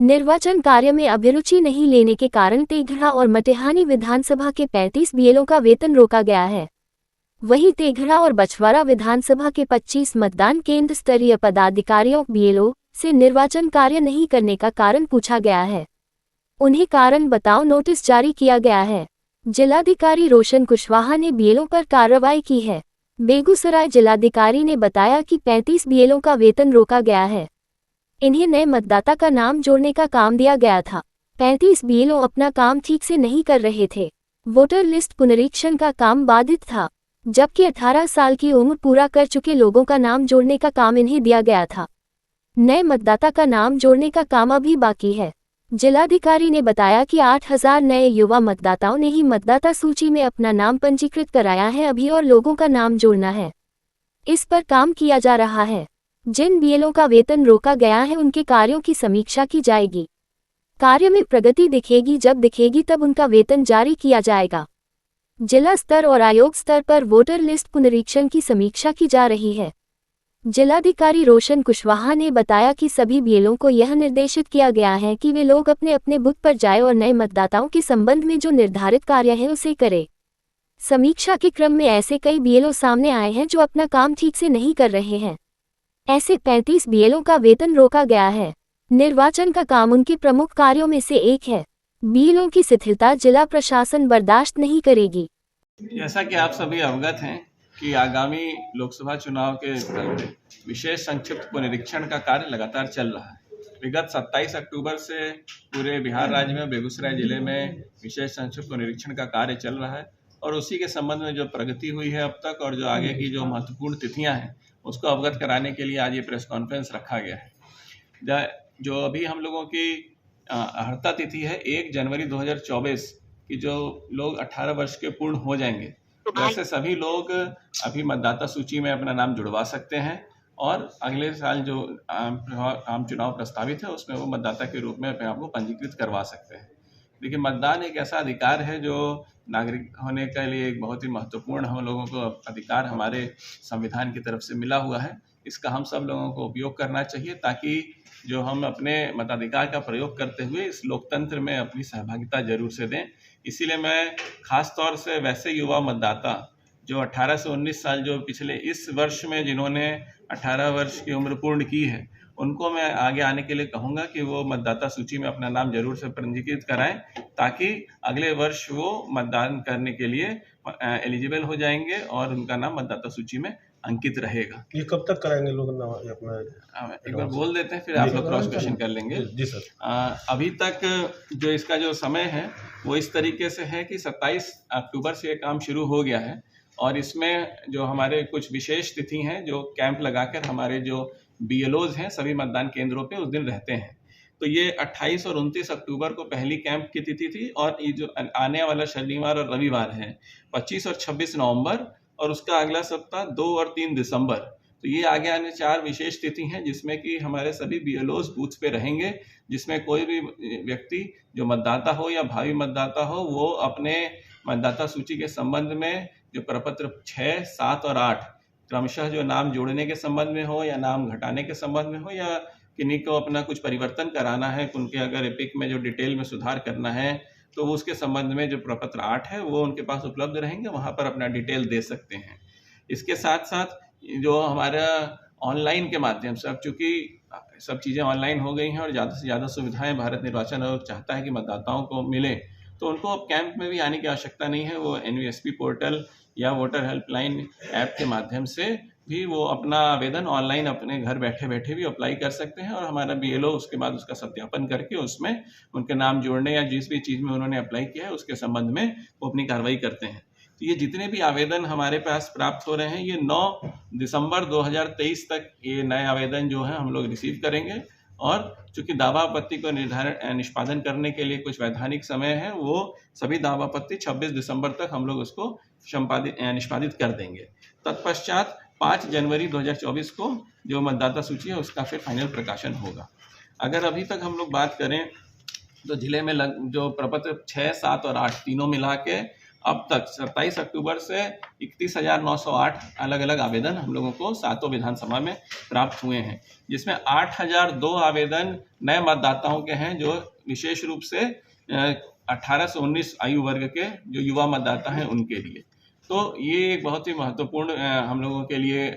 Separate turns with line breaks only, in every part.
निर्वाचन कार्य में अभिरुचि नहीं लेने के कारण तेघड़ा और मटिहानी विधानसभा के 35 बीएलओ का वेतन रोका गया है। वहीं तेघड़ा और बछवाड़ा विधानसभा के 25 मतदान केंद्र स्तरीय पदाधिकारियों बीएलओ से निर्वाचन कार्य नहीं करने का कारण पूछा गया है। उन्हें कारण बताओ नोटिस जारी किया गया है। जिलाधिकारी रोशन कुशवाहा ने बीएलओ पर कार्रवाई की है। बेगूसराय जिलाधिकारी ने बताया कि 35 बीएलओ का वेतन रोका गया है। इन्हें नए मतदाता का नाम जोड़ने का काम दिया गया था। 35 बीएलओ अपना काम ठीक से नहीं कर रहे थे। वोटर लिस्ट पुनरीक्षण का काम बाधित था, जबकि 18 साल की उम्र पूरा कर चुके लोगों का नाम जोड़ने का काम इन्हें दिया गया था। नए मतदाता का नाम जोड़ने का काम अभी बाकी है। जिलाधिकारी ने बताया कि 8000 नए युवा मतदाताओं ने ही मतदाता सूची में अपना नाम पंजीकृत कराया है अभी और लोगों का नाम जोड़ना है। इस पर काम किया जा रहा है। जिन बीएलओ का वेतन रोका गया है उनके कार्यों की समीक्षा की जाएगी। कार्य में प्रगति दिखेगी, जब दिखेगी तब उनका वेतन जारी किया जाएगा। जिला स्तर और आयोग स्तर पर वोटर लिस्ट पुनरीक्षण की समीक्षा की जा रही है। जिलाधिकारी रोशन कुशवाहा ने बताया कि सभी बीएलओ को यह निर्देशित किया गया है कि वे लोग अपने अपने बूथ पर जाएं और नए मतदाताओं के संबंध में जो निर्धारित कार्य है उसे करें। समीक्षा के क्रम में ऐसे कई बीएलओ सामने आए हैं जो अपना काम ठीक से नहीं कर रहे हैं। ऐसे 35 बीएलओ का वेतन रोका गया है। निर्वाचन का काम उनके प्रमुख कार्यों में से एक है। बीएलओ की शिथिलता जिला प्रशासन बर्दाश्त नहीं करेगी।
जैसा कि आप सभी अवगत हैं कि आगामी लोकसभा चुनाव के चलते विशेष संक्षिप्त पुनरीक्षण का कार्य लगातार चल रहा है। विगत 27 अक्टूबर से पूरे बिहार राज्य में बेगूसराय जिले में विशेष संक्षिप्त पुनरीक्षण का कार्य चल रहा है और उसी के संबंध में जो प्रगति हुई है अब तक और जो आगे की जो महत्वपूर्ण तिथियां हैं उसको अवगत कराने के लिए आज ये प्रेस कॉन्फ्रेंस रखा गया है। जो अभी हम लोगों की अर्हता तिथि है 1 जनवरी 2024 की, जो लोग 18 वर्ष के पूर्ण हो जाएंगे वैसे सभी लोग अभी मतदाता सूची में अपना नाम जुड़वा सकते हैं और अगले साल जो आम चुनाव प्रस्तावित है उसमें वो मतदाता के रूप में अपने आप को पंजीकृत करवा सकते हैं। देखिए, मतदान एक ऐसा अधिकार है जो नागरिक होने के लिए एक बहुत ही महत्वपूर्ण हम लोगों को अधिकार हमारे संविधान की तरफ से मिला हुआ है। इसका हम सब लोगों को उपयोग करना चाहिए ताकि जो हम अपने मताधिकार का प्रयोग करते हुए इस लोकतंत्र में अपनी सहभागिता जरूर से दें। इसीलिए मैं खास तौर से वैसे युवा मतदाता जो 18 से 19 साल जो पिछले इस वर्ष में जिन्होंने 18 वर्ष की उम्र पूर्ण की है उनको मैं आगे आने के लिए कहूँगा कि वो मतदाता सूची में अपना नाम जरूर से पंजीकृत कराएं ताकि अगले वर्ष वो मतदान करने के लिए एलिजिबल हो जाएंगे और उनका नाम मतदाता सूची में अंकित रहेगा।
ये कब तक कराएंगे लोग अपना?
एक बार बोल देते हैं फिर आप लोग क्रॉस क्वेश्चन कर लेंगे।
जी सर।
अभी तक जो इसका जो समय है वो इस तरीके से है कि 27 अक्टूबर से ये काम शुरू हो गया है और इसमें जो हमारे कुछ विशेष तिथि हैं जो कैंप लगाकर हमारे जो बीएलओज हैं सभी मतदान केंद्रों पे उस दिन रहते हैं। तो ये 28 और 29 अक्टूबर को पहली कैंप की तिथि थी और ये जो आने वाला शनिवार और रविवार है 25 और 26 नवंबर और उसका अगला सप्ताह 2 और 3 दिसंबर। तो ये आगे आने 4 विशेष तिथि हैं जिसमें कि हमारे सभी बीएलओज बूथ पे रहेंगे, जिसमें कोई भी व्यक्ति जो मतदाता हो या भावी मतदाता हो वो अपने मतदाता सूची के संबंध में जो प्रपत्र 6, 7 और 8 क्रमशः जो नाम जोड़ने के संबंध में हो या नाम घटाने के संबंध में हो या किन्हीं को अपना कुछ परिवर्तन कराना है, उनके अगर एपिक में जो डिटेल में सुधार करना है तो वो उसके संबंध में जो प्रपत्र 8 है वो उनके पास उपलब्ध रहेंगे, वहाँ पर अपना डिटेल दे सकते हैं। इसके साथ साथ जो हमारा ऑनलाइन के माध्यम से अब चूँकि सब चीज़ें ऑनलाइन हो गई हैं और ज़्यादा से ज़्यादा सुविधाएं भारत निर्वाचन आयोग चाहता है कि मतदाताओं को मिले, तो उनको अब कैंप में भी आने की आवश्यकता नहीं है। वो NVSP पोर्टल या वोटर हेल्पलाइन ऐप के माध्यम से भी वो अपना आवेदन ऑनलाइन अपने घर बैठे बैठे भी अप्लाई कर सकते हैं और हमारा बीएलओ उसके बाद उसका सत्यापन करके उसमें उनके नाम जोड़ने या जिस भी चीज़ में उन्होंने अप्लाई किया है उसके संबंध में वो अपनी कार्रवाई करते हैं। तो ये जितने भी आवेदन हमारे पास प्राप्त हो रहे हैं ये 9 दिसंबर 2023 तक ये नए आवेदन जो है हम लोग रिसीव करेंगे और चूँकि दावा आपत्ति को निष्पादन करने के लिए कुछ वैधानिक समय है वो सभी दावा आपत्ति 26 दिसंबर तक हम लोग उसको निष्पादित कर देंगे। तत्पश्चात 5 जनवरी 2024 को जो मतदाता सूची है उसका फिर फाइनल प्रकाशन होगा। अगर अभी तक हम लोग बात करें तो जिले में जो प्रपत्र 6, 7 और 8 तीनों मिला के अब तक 27 अक्टूबर से 31,908 अलग अलग आवेदन हम लोगों को सातों विधानसभा में प्राप्त हुए हैं, जिसमें 8,002 आवेदन नए मतदाताओं के हैं जो विशेष रूप से 18 से 19 आयु वर्ग के जो युवा मतदाता हैं उनके लिए। तो ये एक बहुत ही महत्वपूर्ण हम लोगों के लिए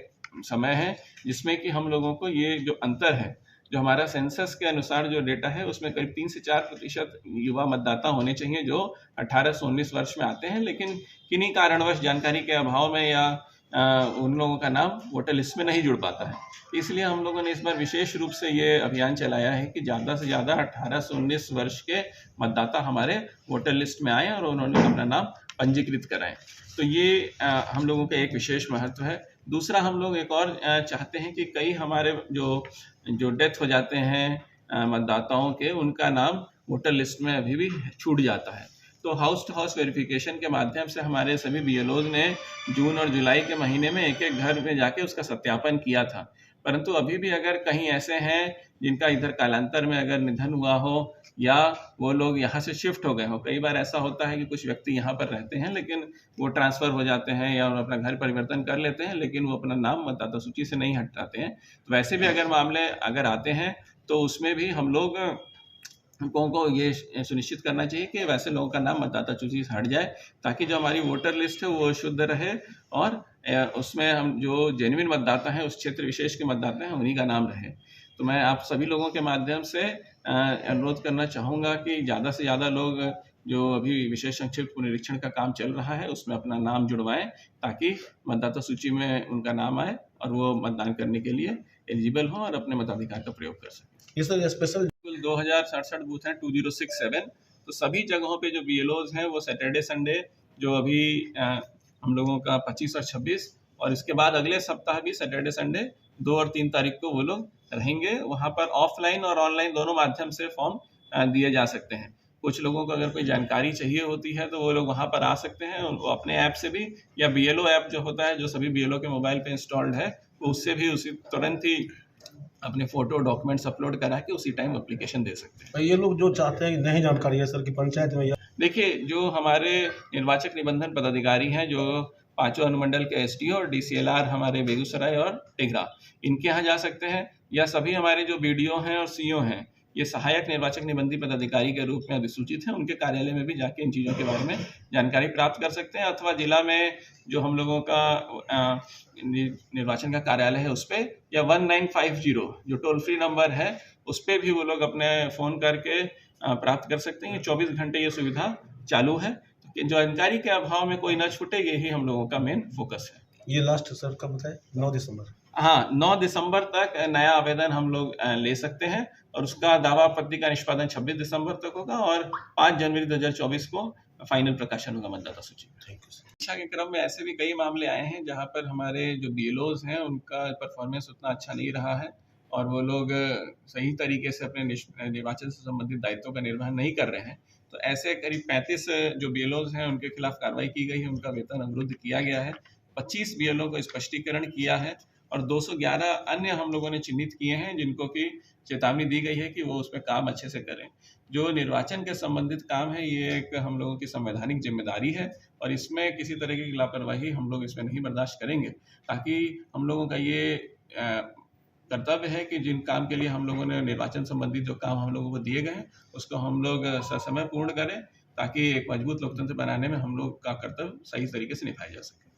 समय है, जिसमें कि हम लोगों को ये जो अंतर है, जो हमारा सेंसस के अनुसार जो डेटा है उसमें करीब 3 से 4% युवा मतदाता होने चाहिए जो 18 से 19 वर्ष में आते हैं, लेकिन किन्हीं कारणवश जानकारी के अभाव में या उन लोगों का नाम वोटर लिस्ट में नहीं जुड़ पाता है। इसलिए हम लोगों ने इस बार विशेष रूप से ये अभियान चलाया है कि ज़्यादा से ज़्यादा 18 से 19 वर्ष के मतदाता हमारे वोटर लिस्ट में आए और उन्होंने अपना नाम पंजीकृत कराएं। तो ये हम लोगों का एक विशेष महत्व है। दूसरा, हम लोग एक और चाहते हैं कि कई हमारे जो डेथ हो जाते हैं मतदाताओं के, उनका नाम वोटर लिस्ट में अभी भी छूट जाता है। तो हाउस टू हाउस वेरिफिकेशन के माध्यम से हमारे सभी बीएलओज ने जून और जुलाई के महीने में एक एक घर में जाके उसका सत्यापन किया था। परंतु अभी भी अगर कहीं ऐसे हैं जिनका इधर कालांतर में अगर निधन हुआ हो या वो लोग यहाँ से शिफ्ट हो गए हो, कई बार ऐसा होता है कि कुछ व्यक्ति यहाँ पर रहते हैं लेकिन वो ट्रांसफ़र हो जाते हैं या अपना घर परिवर्तन कर लेते हैं, लेकिन वो अपना नाम मतदाता सूची से नहीं हटाते हैं। तो वैसे भी अगर मामले अगर आते हैं तो उसमें भी हम लोग को ये सुनिश्चित करना चाहिए कि वैसे लोगों का नाम मतदाता सूची से हट जाए, ताकि जो हमारी वोटर लिस्ट है वो शुद्ध रहे और उसमें हम जो जेन्युइन मतदाता हैं, उस क्षेत्र विशेष के मतदाता हैं, उन्हीं का नाम रहे। तो मैं आप सभी लोगों के माध्यम से अनुरोध करना चाहूँगा कि ज़्यादा से ज़्यादा लोग जो अभी विशेष संक्षिप्त पुनरीक्षण का काम चल रहा है उसमें अपना नाम जुड़वाएं, ताकि मतदाता सूची में उनका नाम आए और वो मतदान करने के लिए एलिजिबल हो और अपने मताधिकार का प्रयोग कर सकें।
ये सर स्पेशल
2067 बूथ हैं 2067। तो सभी जगहों पे जो बीएलओज हैं वो सैटरडे संडे जो अभी हम लोगों का 25 और 26 और इसके बाद अगले सप्ताह भी सैटरडे संडे 2 और 3 तारीख को वो लोग रहेंगे। वहाँ पर ऑफलाइन और ऑनलाइन दोनों माध्यम से फॉर्म दिए जा सकते हैं। कुछ लोगों को अगर कोई जानकारी चाहिए होती है तो वो लोग वहाँ पर आ सकते हैं, उनको अपने ऐप से भी या बीएलओ ऐप जो होता है जो सभी बीएलओ के मोबाइल पे इंस्टॉल्ड है, तो उससे भी उसी तुरंत ही अपने फोटो डॉक्यूमेंट्स अपलोड करा के उसी टाइम एप्लीकेशन दे सकते हैं।
ये लोग जो चाहते हैं नहीं जानकारी है सर की पंचायत में,
देखिए, जो हमारे निर्वाचक निबंधन पदाधिकारी हैं जो 5 अनुमंडल के एसडीओ और डीसीएलआर हमारे बेगूसराय और टेगरा, इनके यहाँ जा सकते हैं, या सभी हमारे जो बीडीओ हैं और सीओ हैं, ये सहायक निर्वाचक निबंधन पदाधिकारी के रूप में अधिसूचित हैं, उनके कार्यालय में भी जाके इन चीज़ों के बारे में जानकारी प्राप्त कर सकते हैं। अथवा जिला में जो हम लोगों का निर्वाचन का कार्यालय है उस पर, या 1950 जो टोल फ्री नंबर है उस पर भी वो लोग अपने फ़ोन करके प्राप्त कर सकते हैं। 24 घंटे ये सुविधा चालू है। तो जानकारी के अभाव में कोई न छूटे, यही हम लोगों का मेन फोकस है।
ये लास्ट सर कब बताए? 9 दिसंबर।
हाँ, 9 दिसंबर तक नया आवेदन हम लोग ले सकते हैं और उसका दावा आपत्ति का निष्पादन 26 दिसंबर तक होगा और 5 जनवरी 2024 को फाइनल प्रकाशन होगा मतदाता सूची। परीक्षा के क्रम में ऐसे भी कई मामले आए हैं जहां पर हमारे जो बीएलओज हैं उनका परफॉर्मेंस उतना अच्छा नहीं रहा है और वो लोग सही तरीके से अपने निर्वाचन से संबंधित दायित्वों का निर्वहन नहीं कर रहे हैं। तो ऐसे करीब 35 जो बीएलओज हैं उनके खिलाफ कार्रवाई की गई है, उनका वेतन अवरुद्ध किया गया है। 25 बीएलओ को स्पष्टीकरण किया है और 211 अन्य हम लोगों ने चिन्हित किए हैं जिनको कि चेतावनी दी गई है कि वो उसमें काम अच्छे से करें। जो निर्वाचन के संबंधित काम है ये एक हम लोगों की संवैधानिक जिम्मेदारी है और इसमें किसी तरह की लापरवाही हम लोग इसमें नहीं बर्दाश्त करेंगे, ताकि हम लोगों का ये कर्तव्य है कि जिन काम के लिए हम लोगों ने निर्वाचन संबंधित जो काम हम लोगों को दिए गए हैं उसको हम लोग ससमय पूर्ण करें, ताकि एक मजबूत लोकतंत्र बनाने में हम लोग का कर्तव्य सही तरीके से निभाया जा सके।